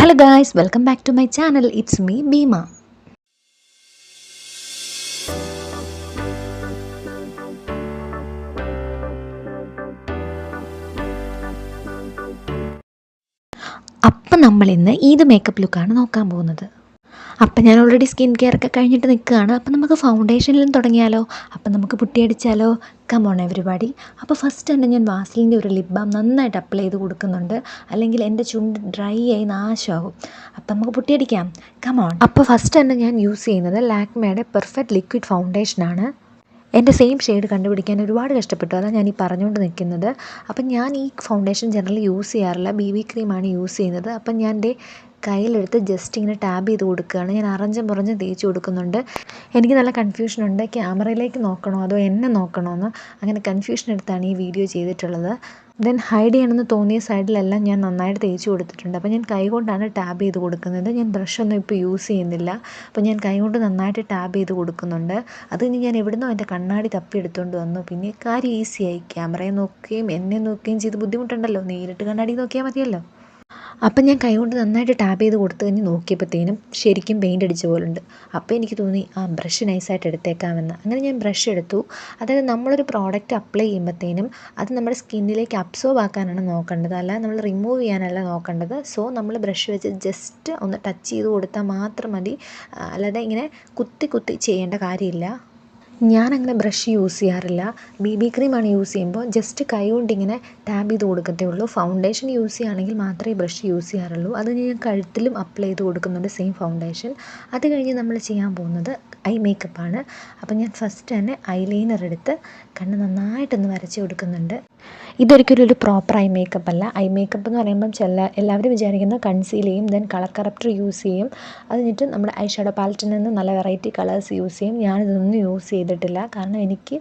Hello guys, welcome back to my channel. It's me Bima. അപ്പം നമ്മൾ ഇന്ന് Eid makeup ലുക്കാണ് നോക്കാൻ പോകുന്നത്. അപ്പം ഞാൻ ഓൾറെഡി സ്കിൻ കെയർ ഒക്കെ കഴിഞ്ഞിട്ട് നിൽക്കുകയാണ്. അപ്പം നമുക്ക് ഫൗണ്ടേഷനിലും തുടങ്ങിയാലോ? അപ്പം നമുക്ക് പുട്ടിയടിച്ചാലോ? Come on everybody. അപ്പോൾ ഫസ്റ്റ് തന്നെ ഞാൻ വാസലിൻ്റെ ഒരു ലിപ് ബാം നന്നായിട്ട് അപ്ലൈ ചെയ്ത് കൊടുക്കുന്നുണ്ട്, അല്ലെങ്കിൽ എൻ്റെ ചുണ്ട് ഡ്രൈ ആയി നാശമാകും. അപ്പം നമുക്ക് പുട്ടിയടിക്കാം, കമോൺ. അപ്പോൾ ഫസ്റ്റ് തന്നെ ഞാൻ യൂസ് ചെയ്യുന്നത് ലാക്മേയുടെ പെർഫെക്റ്റ് ലിക്വിഡ് ഫൗണ്ടേഷനാണ്. എൻ്റെ സെയിം ഷെയ്ഡ് കണ്ടുപിടിക്കാൻ ഒരുപാട് കഷ്ടപ്പെട്ടു, അതാണ് ഞാൻ ഈ പറഞ്ഞുകൊണ്ട് നിൽക്കുന്നത്. അപ്പം ഞാൻ ഈ ഫൗണ്ടേഷൻ ജനറലി യൂസ് ചെയ്യാറില്ല, BB ക്രീമാണ് യൂസ് ചെയ്യുന്നത്. അപ്പം ഞാൻ എൻ്റെ കയ്യിലെടുത്ത് ജസ്റ്റ് ഇങ്ങനെ ടാബ് ചെയ്ത് കൊടുക്കുകയാണ്. ഞാൻ അറഞ്ചും പുറഞ്ഞും തേച്ച് കൊടുക്കുന്നുണ്ട്. എനിക്ക് നല്ല കൺഫ്യൂഷനുണ്ട്, ക്യാമറയിലേക്ക് നോക്കണോ അതോ എന്നെ നോക്കണോ എന്ന്. അങ്ങനെ കൺഫ്യൂഷൻ എടുത്താണ് ഈ വീഡിയോ ചെയ്തിട്ടുള്ളത്. ദെൻ ഹൈഡ് ചെയ്യണമെന്ന് തോന്നിയ സൈഡിലെല്ലാം ഞാൻ നന്നായിട്ട് തേച്ച് കൊടുത്തിട്ടുണ്ട്. അപ്പോൾ ഞാൻ കൈകൊണ്ടാണ് ടാബ് ചെയ്ത് കൊടുക്കുന്നത്. ഞാൻ ബ്രഷൊന്നും ഇപ്പോൾ യൂസ് ചെയ്യുന്നില്ല. അപ്പോൾ ഞാൻ കൈകൊണ്ട് നന്നായിട്ട് ടാബ് ചെയ്ത് കൊടുക്കുന്നുണ്ട്. അത് ഇനി ഞാൻ എവിടുന്നോ എൻ്റെ കണ്ണാടി തപ്പി എടുത്തുകൊണ്ട് വന്നു. പിന്നെ കാര്യം ഈസിയായി, ക്യാമറയെ നോക്കുകയും എന്നെ നോക്കുകയും ചെയ്ത് ബുദ്ധിമുട്ടുണ്ടല്ലോ, നേരിട്ട് കണ്ണാടി നോക്കിയാൽ മതിയല്ലോ. അപ്പം ഞാൻ കൈകൊണ്ട് നന്നായിട്ട് ടാബ് ചെയ്ത് കൊടുത്ത് കഴിഞ്ഞ് നോക്കിയപ്പോഴത്തേനും ശരിക്കും പെയിൻ്റ് അടിച്ച പോലുണ്ട്. അപ്പോൾ എനിക്ക് തോന്നി ബ്രഷ് നൈസായിട്ട് എടുത്തേക്കാമെന്ന്. അങ്ങനെ ഞാൻ ബ്രഷ് എടുത്തു. അതായത് നമ്മളൊരു പ്രോഡക്റ്റ് അപ്ലൈ ചെയ്യുമ്പോഴത്തേനും അത് നമ്മുടെ സ്കിന്നിലേക്ക് അബ്സോർബ് ആക്കാനാണ് നോക്കേണ്ടത്, അല്ല നമ്മൾ റിമൂവ് ചെയ്യാനല്ല നോക്കേണ്ടത്. സോ നമ്മൾ ബ്രഷ് വെച്ച് ജസ്റ്റ് ഒന്ന് ടച്ച് ചെയ്ത് കൊടുത്താൽ മാത്രം മതി, അല്ലാതെ ഇങ്ങനെ കുത്തി കുത്തി ചെയ്യേണ്ട കാര്യമില്ല. ഞാനങ്ങനെ ബ്രഷ് യൂസ് ചെയ്യാറില്ല. BB ക്രീമാണ് യൂസ് ചെയ്യുമ്പോൾ ജസ്റ്റ് കൈ കൊണ്ടിങ്ങനെ ടാബ് ചെയ്ത് കൊടുക്കത്തേ ഉള്ളൂ. ഫൗണ്ടേഷൻ യൂസ് ചെയ്യുകയാണെങ്കിൽ മാത്രമേ ബ്രഷ് യൂസ് ചെയ്യാറുള്ളൂ. അത് ഞാൻ കഴുത്തിലും അപ്ലൈ ചെയ്ത് കൊടുക്കുന്നുണ്ട്, സെയിം ഫൗണ്ടേഷൻ. അത് കഴിഞ്ഞ് നമ്മൾ ചെയ്യാൻ പോകുന്നത് ഐ മേക്കപ്പാണ്. അപ്പം ഞാൻ ഫസ്റ്റ് തന്നെ ഐലൈനർ എടുത്ത് കണ്ണ് നന്നായിട്ടൊന്ന് വരച്ച് കൊടുക്കുന്നുണ്ട്. ഇതൊരിക്കലും ഒരു പ്രോപ്പർ ഐ മേക്കപ്പ് അല്ല. ഐ മേക്കപ്പ് എന്ന് പറയുമ്പം എല്ലാവരും വിചാരിക്കുന്നത് കൺസീൽ ചെയ്യും, ദെൻ കളർ കറക്റ്റർ യൂസ് ചെയ്യും, അത് കഴിഞ്ഞിട്ട് നമ്മുടെ ഐ ഷാഡോ പാലറ്റിൽ നിന്ന് നല്ല വെറൈറ്റി കളേഴ്സ് യൂസ് ചെയ്യും. ഞാനിതൊന്നും യൂസ് ചെയ്തിട്ടില്ല, കാരണം എനിക്ക്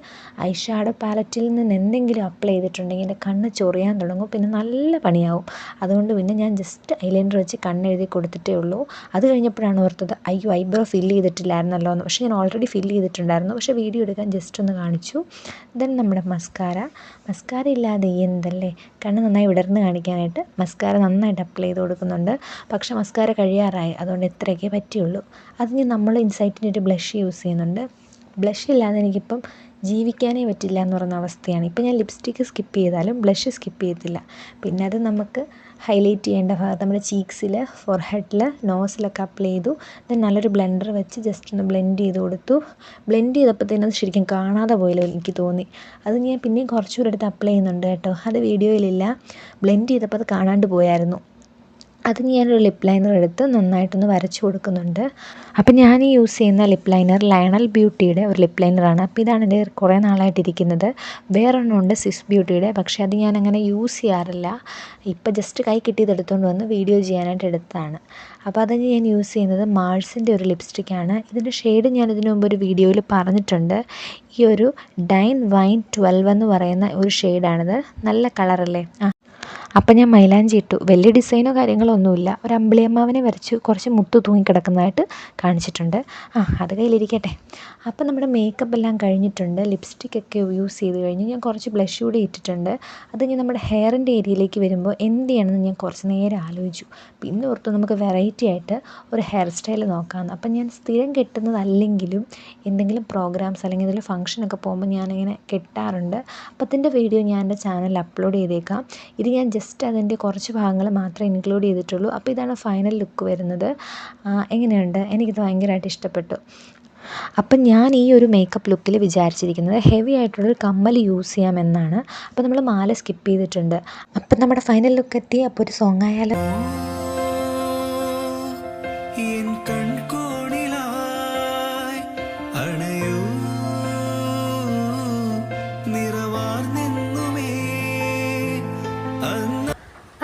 ഐ ഷാഡോ പാലറ്റിൽ നിന്ന് എന്തെങ്കിലും അപ്ലൈ ചെയ്തിട്ടുണ്ടെങ്കിൽ എൻ്റെ കണ്ണ് ചൊറിയാൻ തുടങ്ങും, പിന്നെ നല്ല പണിയാവും. അതുകൊണ്ട് പിന്നെ ഞാൻ ജസ്റ്റ് ഐലൈനർ വെച്ച് കണ്ണെഴുതി കൊടുത്തിട്ടേ ഉള്ളൂ. അത് കഴിഞ്ഞപ്പോഴാണ് ഓർത്തത്, അയ്യോ ഐബ്രോ ഫില്ല് ചെയ്തിട്ടില്ലായിരുന്നല്ലോ എന്ന്. പക്ഷേ ഞാൻ ഓൾറെഡി ഫില്ല് ചെയ്തിട്ടുണ്ടായിരുന്നു, പക്ഷേ വീഡിയോ എടുക്കാൻ ജസ്റ്റ് ഒന്ന് കാണിച്ചു. ദെൻ നമ്മുടെ മസ്കാര ഇല്ലാതെ എന്തല്ലേ, കണ്ണ് നന്നായി വിടർന്ന് കാണിക്കാനായിട്ട് മസ്കാര നന്നായിട്ട് അപ്ലൈ ചെയ്ത് കൊടുക്കുന്നുണ്ട്. പക്ഷേ മസ്കാര കഴിയാറായി, അതുകൊണ്ട് എത്രയൊക്കെ പറ്റിയുള്ളൂ. അതിന് നമ്മൾ ഇൻസൈറ്റിൻ്റെ ഒരു ബ്ലഷ് യൂസ് ചെയ്യുന്നുണ്ട്. ബ്ലഷ് ഇല്ലാതെ എനിക്കിപ്പം ജീവിക്കാനേ പറ്റില്ല എന്ന് പറയുന്ന അവസ്ഥയാണ്. ഇപ്പം ഞാൻ ലിപ്സ്റ്റിക്ക് സ്കിപ്പ് ചെയ്താലും ബ്ലഷ് സ്കിപ്പ് ചെയ്യത്തില്ല. പിന്നെ അത് നമുക്ക് ഹൈലൈറ്റ് ചെയ്യേണ്ട ഭാഗത്ത് നമ്മുടെ ചീക്സിൽ, ഫോർഹെഡിൽ, നോസിലൊക്കെ അപ്ലൈ ചെയ്തു. ദെൻ നല്ലൊരു ബ്ലെൻഡർ വെച്ച് ജസ്റ്റ് ഒന്ന് ബ്ലെൻഡ് ചെയ്ത് കൊടുത്തു. ബ്ലെൻഡ് ചെയ്തപ്പോഴത്തേനും അത് ശരിക്കും കാണാതെ പോയല്ലോ എനിക്ക് തോന്നി. അത് ഞാൻ പിന്നെയും കുറച്ചുകൂടെ എടുത്ത് അപ്ലൈ ചെയ്യുന്നുണ്ട് കേട്ടോ, അത് വീഡിയോയിലില്ല. ബ്ലെൻഡ് ചെയ്തപ്പോൾ അത് കാണാണ്ട് പോയായിരുന്നു. അതിന് ഞാനൊരു ലിപ്പ് ലൈനർ എടുത്ത് നന്നായിട്ടൊന്ന് വരച്ച് കൊടുക്കുന്നുണ്ട്. അപ്പം ഞാൻ ഈ യൂസ് ചെയ്യുന്ന ലിപ്പ് ലൈനർ ലയണൽ ബ്യൂട്ടിയുടെ ഒരു ലിപ്പ് ലൈനറാണ്. അപ്പോൾ ഇതാണ് എൻ്റെ കുറേ നാളായിട്ടിരിക്കുന്നത്. വേറൊരെണ്ണമുണ്ട് സ്വിസ് ബ്യൂട്ടിയുടെ, പക്ഷേ അത് ഞാൻ അങ്ങനെ യൂസ് ചെയ്യാറില്ല. ഇപ്പം ജസ്റ്റ് കൈ കിട്ടിയത് എടുത്തുകൊണ്ട് വന്ന് വീഡിയോ ചെയ്യാനായിട്ട് എടുത്തതാണ്. അപ്പോൾ അത് ഞാൻ യൂസ് ചെയ്യുന്നത് മാഴ്സിൻ്റെ ഒരു ലിപ്സ്റ്റിക്കാണ്. ഇതിൻ്റെ ഷെയ്ഡ് ഞാൻ ഇതിനു മുമ്പ് ഒരു വീഡിയോയിൽ പറഞ്ഞിട്ടുണ്ട്. ഈ ഒരു ഡൈൻ വൈൻ 12 എന്ന് പറയുന്ന ഒരു ഷെയ്ഡാണിത്. നല്ല കളറല്ലേ. അപ്പം ഞാൻ മൈലാഞ്ചി ഇട്ടു. വലിയ ഡിസൈനോ കാര്യങ്ങളോ ഒന്നുമില്ല, ഒരു അമ്പിളിയമ്മാവനെ വരച്ചു, കുറച്ച് മുത്ത് തൂങ്ങിക്കിടക്കുന്നതായിട്ട് കാണിച്ചിട്ടുണ്ട്. അത് കയ്യിലിരിക്കട്ടെ. അപ്പം നമ്മുടെ മേക്കപ്പ് എല്ലാം കഴിഞ്ഞിട്ടുണ്ട്. ലിപ്സ്റ്റിക്കൊക്കെ യൂസ് ചെയ്ത് കഴിഞ്ഞ് ഞാൻ കുറച്ച് ബ്ലഷ് കൂടി ഇട്ടിട്ടുണ്ട്. അത് ഞാൻ നമ്മുടെ ഹെയറിൻ്റെ ഏരിയയിലേക്ക് വരുമ്പോൾ എന്ത് ചെയ്യണമെന്ന് ഞാൻ കുറച്ച് നേരം ആലോചിച്ചു. പിന്നെ ഓർത്തു നമുക്ക് വെറൈറ്റി ആയിട്ട് ഒരു ഹെയർ സ്റ്റൈൽ നോക്കാമെന്ന്. അപ്പം ഞാൻ സ്ഥിരം കെട്ടുന്നതല്ലെങ്കിലും എന്തെങ്കിലും പ്രോഗ്രാംസ് അല്ലെങ്കിൽ എന്തെങ്കിലും ഫംഗ്ഷനൊക്കെ പോകുമ്പോൾ ഞാനിങ്ങനെ കെട്ടാറുണ്ട്. അപ്പോൾ അതിൻ്റെ വീഡിയോ ഞാൻ എൻ്റെ ചാനലിൽ അപ്ലോഡ് ചെയ്തേക്കാം. ഇത് ഞാൻ ജസ്റ്റ് അതിൻ്റെ കുറച്ച് ഭാഗങ്ങൾ മാത്രമേ ഇൻക്ലൂഡ് ചെയ്തിട്ടുള്ളൂ. അപ്പോൾ ഇതാണ് ഫൈനൽ ലുക്ക് വരുന്നത്. എങ്ങനെയുണ്ട്? എനിക്കിത് ഭയങ്കരമായിട്ട് ഇഷ്ടപ്പെട്ടു. അപ്പം ഞാൻ ഈ ഒരു മേക്കപ്പ് ലുക്കിൽ വിചാരിച്ചിരിക്കുന്നത് ഹെവി ആയിട്ടുള്ളൊരു കമ്മൽ യൂസ് ചെയ്യാമെന്നാണ്. അപ്പോൾ നമ്മൾ മാല സ്കിപ്പ് ചെയ്തിട്ടുണ്ട്. അപ്പം നമ്മുടെ ഫൈനൽ ലുക്ക് എത്തി. അപ്പോൾ ഒരു സോങ് ആയാലും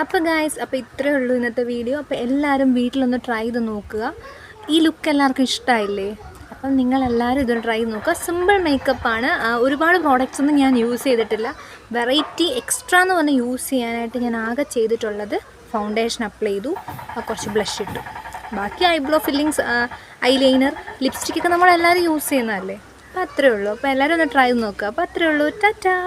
അപ്പോൾ ഗായ്സ്, അപ്പോൾ ഇത്രയേ ഉള്ളൂ ഇന്നത്തെ വീഡിയോ. അപ്പോൾ എല്ലാവരും വീട്ടിലൊന്ന് ട്രൈ ചെയ്ത് നോക്കുക. ഈ ലുക്ക് എല്ലാവർക്കും ഇഷ്ടമായില്ലേ? അപ്പം നിങ്ങളെല്ലാവരും ഇതൊന്ന് ട്രൈ ചെയ്ത് നോക്കുക. സിമ്പിൾ മേക്കപ്പാണ്. ഒരുപാട് പ്രോഡക്റ്റ്സ് ഒന്നും ഞാൻ യൂസ് ചെയ്തിട്ടില്ല. വെറൈറ്റി എക്സ്ട്രാ എന്ന് പറഞ്ഞ് യൂസ് ചെയ്യാനായിട്ട് ഞാൻ ആകെ ചെയ്തിട്ടുള്ളത് ഫൗണ്ടേഷൻ അപ്ലൈ ചെയ്തു, കുറച്ച് ബ്ലഷ് ഇട്ടു. ബാക്കി ഐബ്രോ ഫില്ലിങ്സ്, ഐലൈനർ, ലിപ്സ്റ്റിക്കൊക്കെ നമ്മളെല്ലാവരും യൂസ് ചെയ്യുന്നതല്ലേ. അപ്പോൾ അത്രയേ ഉള്ളൂ. അപ്പോൾ എല്ലാവരും ഒന്ന് ട്രൈ ചെയ്ത് നോക്കുക. അപ്പോൾ അത്രയേ ഉള്ളൂ. ടാറ്റാ.